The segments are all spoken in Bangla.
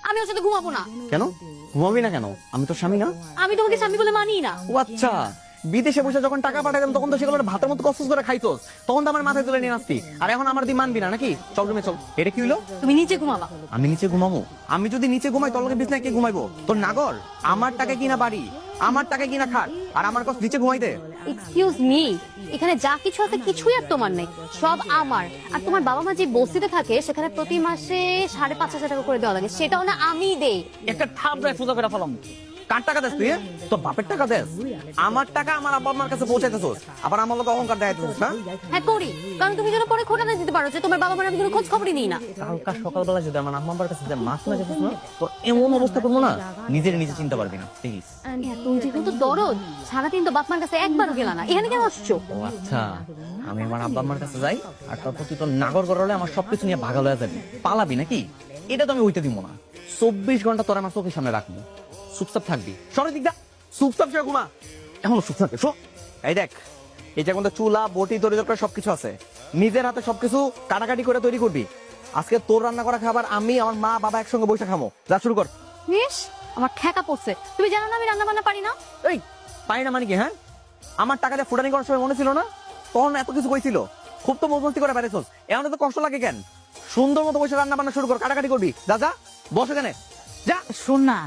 আমি ওর সাথে ঘুমাবো না। কেন ঘুমাবি না কেন? আমি তো স্বামী না? আমি তোমাকে স্বামী বলে মানি না। ও আচ্ছা, বিদেশে বসে যখন টাকা পাঠাতাম তখন তো সেগুলো ভাতের মতো কষ্ট করে খাইতোস, তখন তো আমার মাথায় তুলে নিয়ে আসতি, আর এখন আমার দিয়ে মানবি না নাকি? চল রুমে চল। এটা কি হলো? তুমি নিচে ঘুমাবা। আমি নিচে ঘুমাবো? আমি যদি নিচে ঘুমাই তোর লগে বিছনায় কে ঘুমাইবো? তোর নাগর? আমার টাকা কিনা বাড়ি, আমার টাকা কিনা খাট, আর আমার কাছে নিচে ঘুমাইতে? এক্সকিউজ মি, এখানে যা কিছু আছে কিছুই আর তোমার নেই, সব আমার। আর তোমার বাবা মা যে বস্তিতে থাকে সেখানে প্রতি মাসে 5,500 টাকা করে দেওয়া লাগে, সেটাও না আমি দেই। একটা থাপ দেয় সোজা করে ফেলাম। কার টাকা দেস তুই? তোর বাপের টাকা দেস? আমার টাকা আমার আব্বা আম্মার কাছে পৌঁছাইতেছোস, আবার আমার লোক অহংকার দেখাইতেছোস না? হ্যাঁ করি, কারণ তুমি যেন পরে খোটা না দিতে পারো যে তোমার বাবা মার আমি কোনো খোঁজ খবরই নিই না। কালকা সকালবেলা যদি আমার আম্মা আব্বার কাছে যে মাছ না যেতিস না, তোর এমন অবস্থা করবো না নিজে চিনতে পারবি না প্লিজ। তুমি যেহেতু দরদ, সারাদিন তো বাপ মার কাছে একবারও গেলা না, এখানে কেন আসছো? ও আচ্ছা, আমি আমার আব্বা আম্মার কাছে যাই আর তারপর তুই তোর নাগর গড়ালে আমার সবকিছু নিয়ে ভাগাল হয়ে যাবি, পালাবি নাকি? এটা তো আমি হইতে দিব না। 24 ঘন্টা তোর আমার চোখের সামনে রাখবো, চুপচাপ থাকবি। সরে দিক দা, চুপচাপ সে ঘুমা। এখন চুপ থাকবে। এই দেখ, এটা কিন্তু চুলা বটি তৈরি করে সবকিছু আছে, নিজের হাতে সবকিছু কাটাকাটি করে তৈরি করবি। আজকে তোর রান্না করা খাবার আমি আমার মা বাবা একসঙ্গে বসে খামো। যা শুরু কর। বেশ, আমার ঠেকা পড়ছে। তুমি জানো না আমি রান্না বান্না পারি না? এই পাই না মানে কি? হ্যাঁ, আমার টাকা দিয়ে ফুটানি করার সময় মনে ছিল না? তখন এত কিছু কইছিল, খুব তো মজমস্তি করে বেড়েছস, এমন তো কষ্ট লাগে কেন? সুন্দর মতো বসে রান্না বান্না শুরু কর, কাটাকাটি করবি। যা যা, বসে কেন যা। শোন না,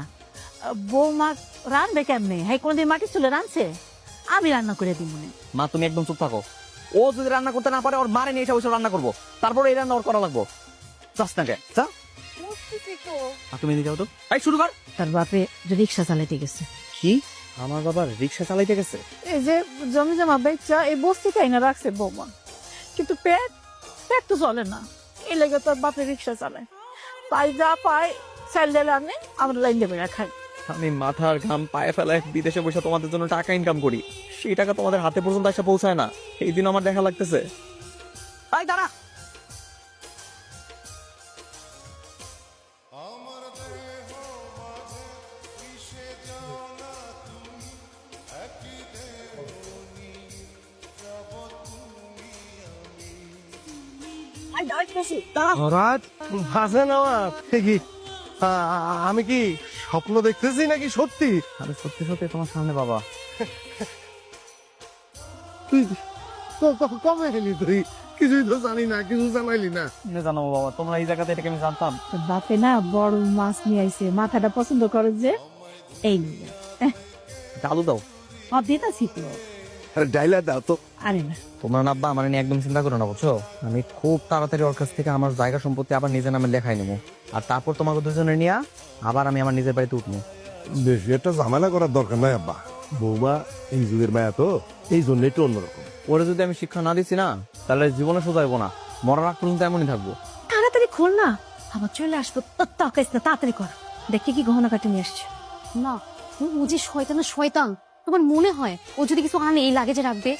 বৌমা রানবে কেমনে? হ্যাঁ, কোনদিন মাটি চুলে রানছে? আমি রান্না করে দিব মনে। মা তুমি একদম চুপ থাকো। ও যদি রান্না করতে না পারে ওর মারে নিয়ে এসে বসে রান্না করবো, তারপরে এই রান্না ওর করা লাগবো। চাস না কে? যা। আর তুমি নিয়ে যাও তো। এই শুরু কর। তার বাপে রিক্সা চালাইতে গেছে। কি? আমার বাবা রিক্সা চালাইতে গেছে? এই যে জমি জমা বেচা এই বস্তি কাইনা রাখছে বৌমা, কিন্তু পেট পেট তো চলে না, এই লেগে তোর বাপে রিক্সা চালায়। তাই যা পায় চাল দিলে আনে, আমরা লাইন দেবে খাই। আমি মাথার ঘাম পায়ে ফেলায় বিদেশে বসে তোমাদের জন্য টাকা ইনকাম করি, সেই টাকা তোমাদের হাতে পর্যন্ত এসে পৌঁছায় না। এই দিন আমার দেখা লাগতেছে। এই দাঁড়া। রাত ভাষা নেওয়া কি? আমি কি স্বপ্ন দেখতেছি নাকি সত্যি? আমি সত্যি সত্যি তোমার সামনে বাবা। তুই কবে এলি? তুই কিছুই তো জানি না, কিছু জানাইলি না। জানো বাবা, তোমরা এই জায়গাতে এটাকে আমি জানতাম। তোর বাপে না বড় মাছ নিয়ে আইছে, মাথাটা পছন্দ করে যে, এই নিয়ে চালু দাও। সব দিতাছি তো। আরে ডাইলা দাও তো। আরে না, তোমরা না আব্বা আমার নিয়ে একদম চিন্তা করো না, বুঝছো? আমি খুব তাড়াতাড়ি ওর কাছ থেকে আমার জায়গা সম্পত্তি আবার নিজের নামে লেখাই নেবো, আর তারপর তোমাকে দুজনে নিয়ে আবার আমি আমার নিজের বাড়িতে উঠবো। বেশি একটা ঝামেলা করার দরকার নাই আব্বা, বৌমা এই যুগের মায়া তো, এই জন্য একটু অন্যরকম। ওরে যদি আমি শিক্ষা না দিচ্ছি না, তাহলে জীবনে সোজাইবো না, মরার আগ পর্যন্ত এমনই থাকবো। তাড়াতাড়ি খোল না, আবার চলে আসবো। তাকাইস না, তাড়াতাড়ি কর। দেখি কি গহনা কাটে নিয়ে আসছে। না, ও যে শয়তানের শয়তান। তোমার মনে হয় ও যদি কিছু আনে এই লাগেজে রাখবে?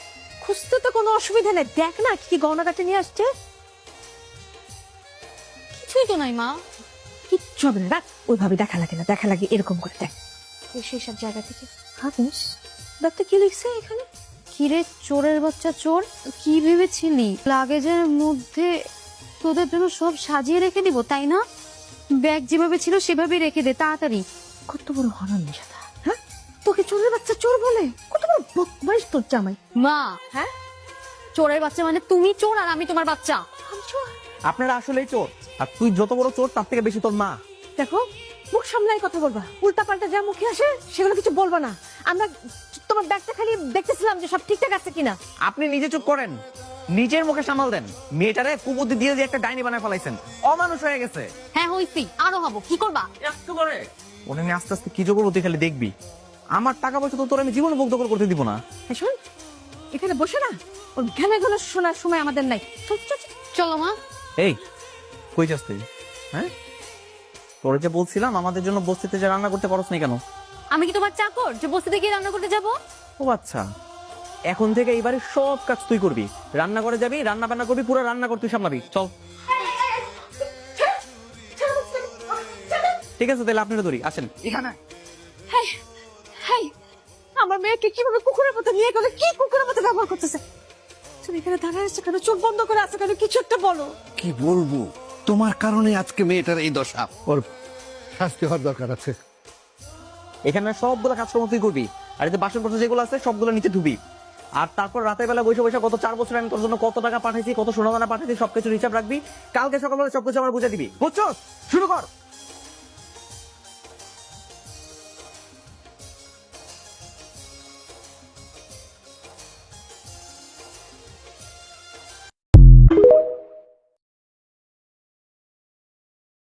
খুঁজতে তো কোনো অসুবিধা নেই, দেখ না কি গহনা কাটে নিয়ে আসছে। কিছুই তো নাই মা। কিচ্ছু হবে না, রাখ। ওইভাবে দেখা লাগে না, দেখা লাগে এরকম করে দেখ। সেই সব জায়গা থেকে হাগুস, দেখতে কি লিখছে এখানে? কিরে চোরের বাচ্চা চোর, কি ভেবেছিলি লাগেজের মধ্যে তোদের জন্য সব সাজিয়ে রেখে দিব, তাই না? ব্যাগ যেভাবে ছিল সেভাবে রেখে দে তাড়াতাড়ি। কত বড় হরান সাদা, হ্যাঁ? তোকে চোরের বাচ্চা চোর বলে? কত বড় বদমাইশ তোর জামাই। মা, হ্যাঁ, চোরের বাচ্চা মানে তুমি চোর আর আমি তোমার বাচ্চা। আমি চোর? আপনারা আসলেই চোর, আর তুই যত বড় চোর তার থেকে বেশি তোর মা। দেখো, মুখ সামলাই কথা বলবা, উল্টা পাল্টা যা মুখে আসে সেগুলো কিছু বলবা না। আমরা তোমার ব্যাগটা খালি দেখতেছিলাম যে সব ঠিকঠাক আছে কিনা। আপনি নিজে চুপ করেন, নিজের মুখে সামাল দেন। মেয়েটারে কুবুদ্ধি দিয়ে যে একটা ডাইনি বানায় ফেলাইছেন, অমানুষ হয়ে গেছে। হ্যাঁ হইছি, আরো হবো। কি করবা? একটু করে ওটা নিয়ে আস্তে আস্তে কি করবো তুই খালি দেখবি। আমার টাকা পয়সা তো তোর আমি জীবনে মুগ্ধ করতে দিব না। হ্যাঁ শোন, এখানে বসে না ওর গানাগুলো শোনার সময় আমাদের নাই। চল, চল, চল। চলো মা। এই কই যাস তুই? হ্যাঁ, তোরে যে বলছিলাম আমাদের জন্য বস্তিতে যে রান্না করতে পারছ না কেন? আমি কি তোমার চাকর যে বসে থেকে রান্না করতে যাব? ও আচ্ছা, এখন থেকে এইবারে সব কাজ তুই করবি, রান্না করে যাবি, রান্না বান্না করবি, পুরো রান্না করে তুই সামলাবি। চল। ঠিক আছে, তাহলে আপনারা ধরি, আসেন এখানে। হেই, হেই, আমার মেয়েকে কিভাবে কুকুরের মতো নিয়ে গেলে? কি কুকুরের মতো ব্যবহার করতেছে? তুমি এখানে দাঁড়ায় আছো কেন? চোখ বন্ধ করে আছো কেন? কিছু একটা বলো। কি বলবো, তোমার কারণে আজকে মেয়েটার এই দশা। ওর শাস্তি হওয়ার দরকার আছে। এখানে সবগুলো কাজকর্ম তুই করবি, আর এই যে বাসনপত্র যেগুলো আছে সবগুলো নিচে ধুবি। আর তারপর রাতের বেলা বসে বসে গত 4 বছর আমি তোর জন্য কত টাকা পাঠাইছি, কত সোনা দানা পাঠাইছি, সবকিছু হিসাব রাখবি। কালকে সকালবেলা সবকিছু আমার বুঝে দিবি, বুঝছো? শুরু কর।